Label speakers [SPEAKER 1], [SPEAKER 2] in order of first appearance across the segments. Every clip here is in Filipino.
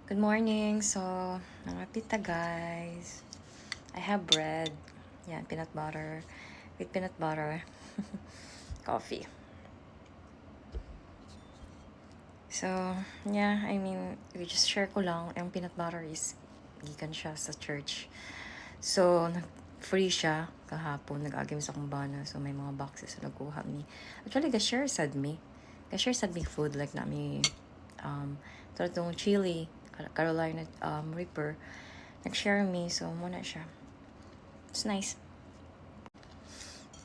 [SPEAKER 1] Good morning. So, mga pita guys. I have bread. Yan, peanut butter. With peanut butter. Coffee. So, yeah, we just share ko lang. Yung peanut butter is gikan siya sa church. So, free siya kahapon. Nag-agim sa kumbana. So, may mga boxes na nagkuha ni. Actually, ga-share sad me. Ga-share sad me food like nami itong chili, Carolina Reaper. Nag-share me. So, muna siya. It's nice.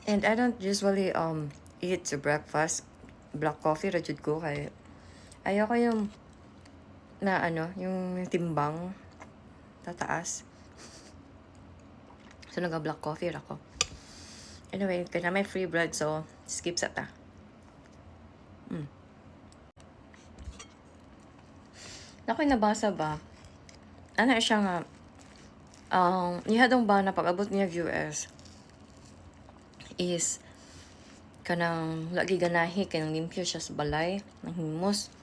[SPEAKER 1] And I don't usually eat to breakfast. Black coffee ra jud ko kay ayoko yung yung timbang tataas. So naga black coffee ra ko. Anyway, kaya may free bread so skip sa ta. Nakoy nabasa ba? Ano siya nga nihadong ba na pag-abot niya US is kanang lagi ganahi kanang limpyo siya sa balay ng himos.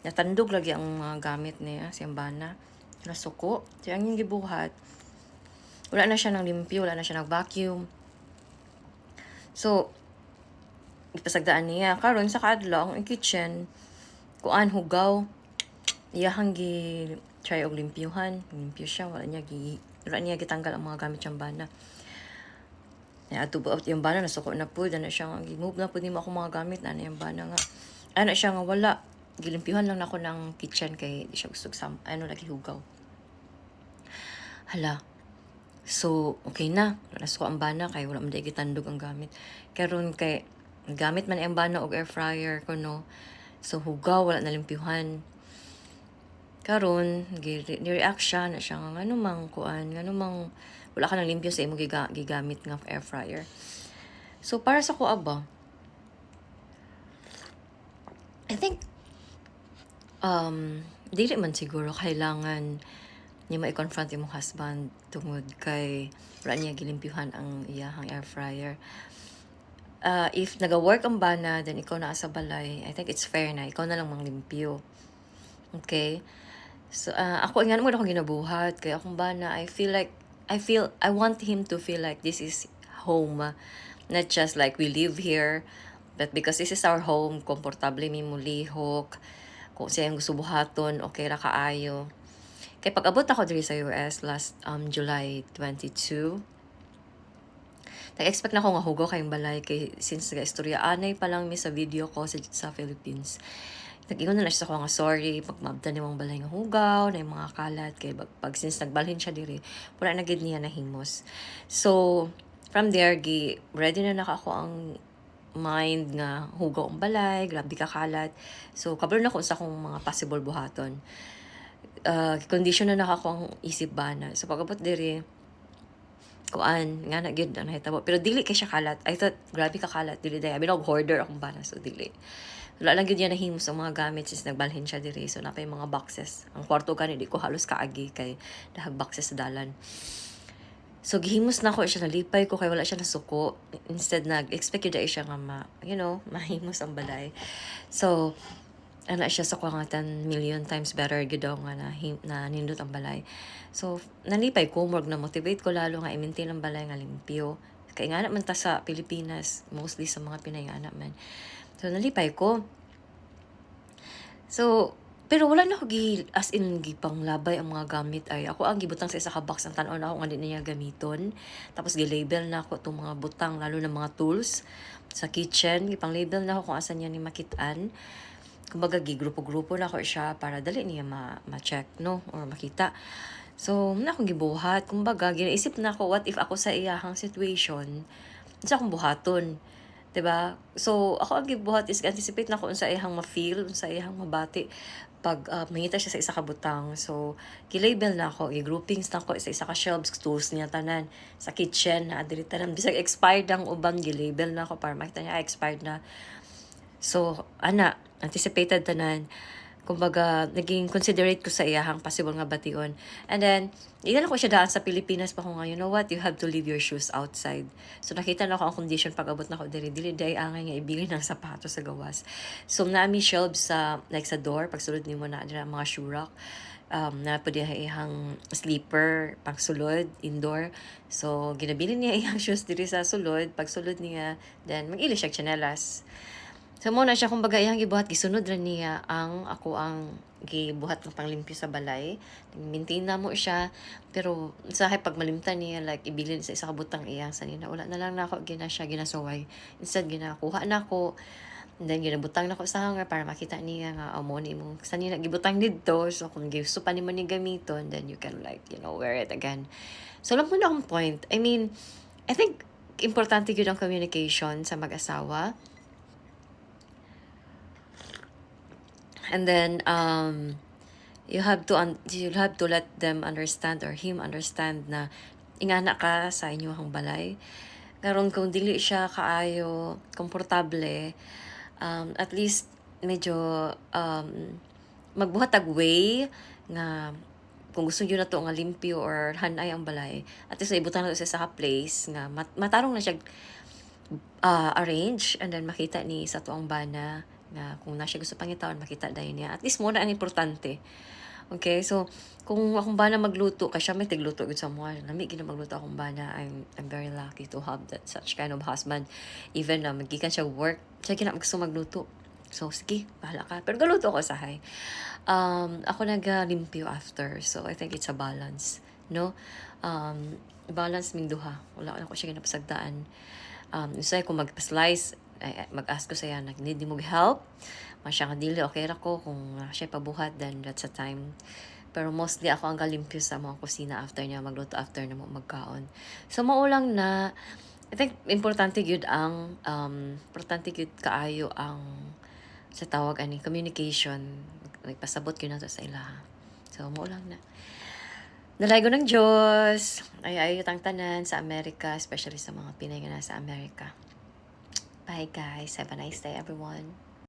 [SPEAKER 1] Natandog lagi ang mga gamit niya sa bana. Nasuko. So, ang yung gibuhat, wala na siya ng limpyo, wala na siya ng vacuum. So, ipasagdaan niya. Karon sa kaadlaw, ang kitchen, kuan hugaw, iyahang try og limpyuhan. Limpyo siya, wala niya gitanggal ang mga gamit siyang bana. Atubo yung bana, nasuko na po. Na siya nga, gi-move na po ni mo ako mga gamit. Ano yung bana nga. Ano siya nga, wala. Gilimpyuhan lang ako ng kitchen kay di siya gusto lagi hugaw. Hala. So, okay na. Nasuko ang bana kay wala man di gitandog ang gamit. Karon kay gamit man ang bana og air fryer ko no. So hugaw wala na limpyuhan. Karon ni-react siya na siya nga ano mang kuan, ano mang wala ka nang limpyo sa imo gigamit nga air fryer. So para sa ko aba, I think dili man siguro kailangan niya ma-confront imong husband tungod kay wala niya gilimpyuhan ang iyahang air fryer. If naga-work ang bana, then ikaw na sa balay, I think it's fair na ikaw na lang manglimpyo. Okay? So, ako nga naman ako ginabuhat. Kaya akong bana, I want him to feel like this is home. Not just like we live here, but because this is our home, komportable mi mulihok. Kung siya yung gusto buhaton, okay ra kaayo. Kaya pag-abot ako diri sa US last July 22, nag-expect na ako nga hugaw kayong balay kay since istorya anay pa lang mi sa video ko sa Philippines. Nag-ingon na siya ako nga sorry pag mabdan nimong balay nga hugaw na yung mga kalat kay pag since nagbalhin siya diri wala na gid niya nahimos. So from there ready na naka ako ang mind nga hugaw ang balay, grabe ka kalat. So kabalo na ko sa akong mga possible buhaton. Condition na naka ako ang isip bana. So pag-abot diri kuan nga na gyud na hitabo pero dili kay siya kalat. I thought grabe ka kalat dili day abi hoarder akong bana so dili wala lang gyud niya nahimo sa mga gamit since nagbalhin siya diri so napay mga boxes ang kwarto gani di ko halos kaagi kay dahag boxes sa dalan. So gihimos na ko siya, nalipay ko kay wala siya nasuko. Instead nag-expect yun siya nga mahimos ang balay. So ana siya sa kuha nga 10 million times better gid daw nga na nindot ang balay. So nalipay ko morg na motivate ko lalo nga i-maintain ang balay nga limpyo. Kay nga man ta sa Pilipinas, mostly sa mga Pinay nga man. So nalipay ko. So pero wala na ako as in gipang labay ang mga gamit ay ako ang gibutang sa isa ka box ang tan-aw na ako nga di niya gamiton. Tapos gi-label na ako itong mga butang lalo na mga tools sa kitchen. Gipang label na ako kung asan niya ni makit-an. Kumbaga gigrupo-grupo na ako siya para dali niya ma-check no or makita. So na akong gibuhat. Kumbaga ginaisip na ako what if ako sa iyahang situation. Sa akong buhaton. 'Di ba? So ako ang gibuhat is anticipate na ko unsa iyang ma-feel, unsa iyang mabati pag mangita siya sa isa ka butang. So gi-label na ako, i-groupings na ako sa isa ka shelves, tools niya tanan sa kitchen na diri tanan bisag expired ang uban gi-label na ako para makita niya expired na. So ana anticipated tanan kumbaga, naging considerate ko sa iyahang possible nga bation. And then, ilan ko siya daan sa Pilipinas pa ko nga, you know what, you have to leave your shoes outside. So, nakita na ko ang condition pag-abot na ko diri, dili day angay nga ibili ng sapatos sa gawas. So, naami shelves sa, like sa door, pagsulod ni mo na dira mga shoe rack. Na po diya ihang sleeper, pagsulod, indoor. So, ginabili niya iyang shoes diri sa sulod, pagsulod niya, then mag-ili siya tsinelas. So mo na siya kumbaga iyang gibuhat gisunod ra niya ang ako ang gibuhat ng panglimpyo sa balay. Maintain na mo siya pero sa pag malimtan niya like ibilin sa isa ka butang iyang sanina wala na lang nako gina siya ginasaway. Instead ginakuha na ko and then ginabutang na ko sa hanger para makita niya nga amo ni mo sanina gibutang didto so kung gusto pa nimo ni gamiton then you can like wear it again. So lang mo na akong point. I mean, I think importante gyud ang communication sa mag-asawa. And then you'll have to let them understand or him understand na ingana ka sa inyong balay. Karon kung dili siya kaayo komportable, at least medyo magbuhat og way nga kung gusto niyo na to nga limpyo or hanay ang balay, at least ibutan na to sa place nga matarong na siya arrange and then makita ni sa tuang bana na kung na siya gusto pangitaon makita dayon niya. At least mo na ang importante. Okay, so kung akong bana magluto, kasi siya may tigluto gud sa mga, lami gina magluto akong bana. I'm very lucky to have that such kind of husband. Even na magikan siya work, siya gina gusto magluto. So sige, bahala ka. Pero galuto ko sa hay. Ako naglimpyo after. So I think it's a balance, no? Balance ming duha. Wala ko siya ginapasagdaan. Usay kung mag-slice, mag-ask ko saya nag-need mo help. Masya nga dili, okay ra ko. Kung siya pabuhat, then that's a time. Pero mostly ako ang galimpyo sa mga kusina after niya magluto, after na mo magkaon. So maulang na, I think importante gyud ang importante gyud kaayo ang sa tawag ani communication. Nagpasabot gyud nato sa ilaha. So maulang na. Nalaygo ng Diyos. Ay tang tanan sa Amerika, especially sa mga Pinay nga nasa Amerika. Bye guys. Have a nice day everyone.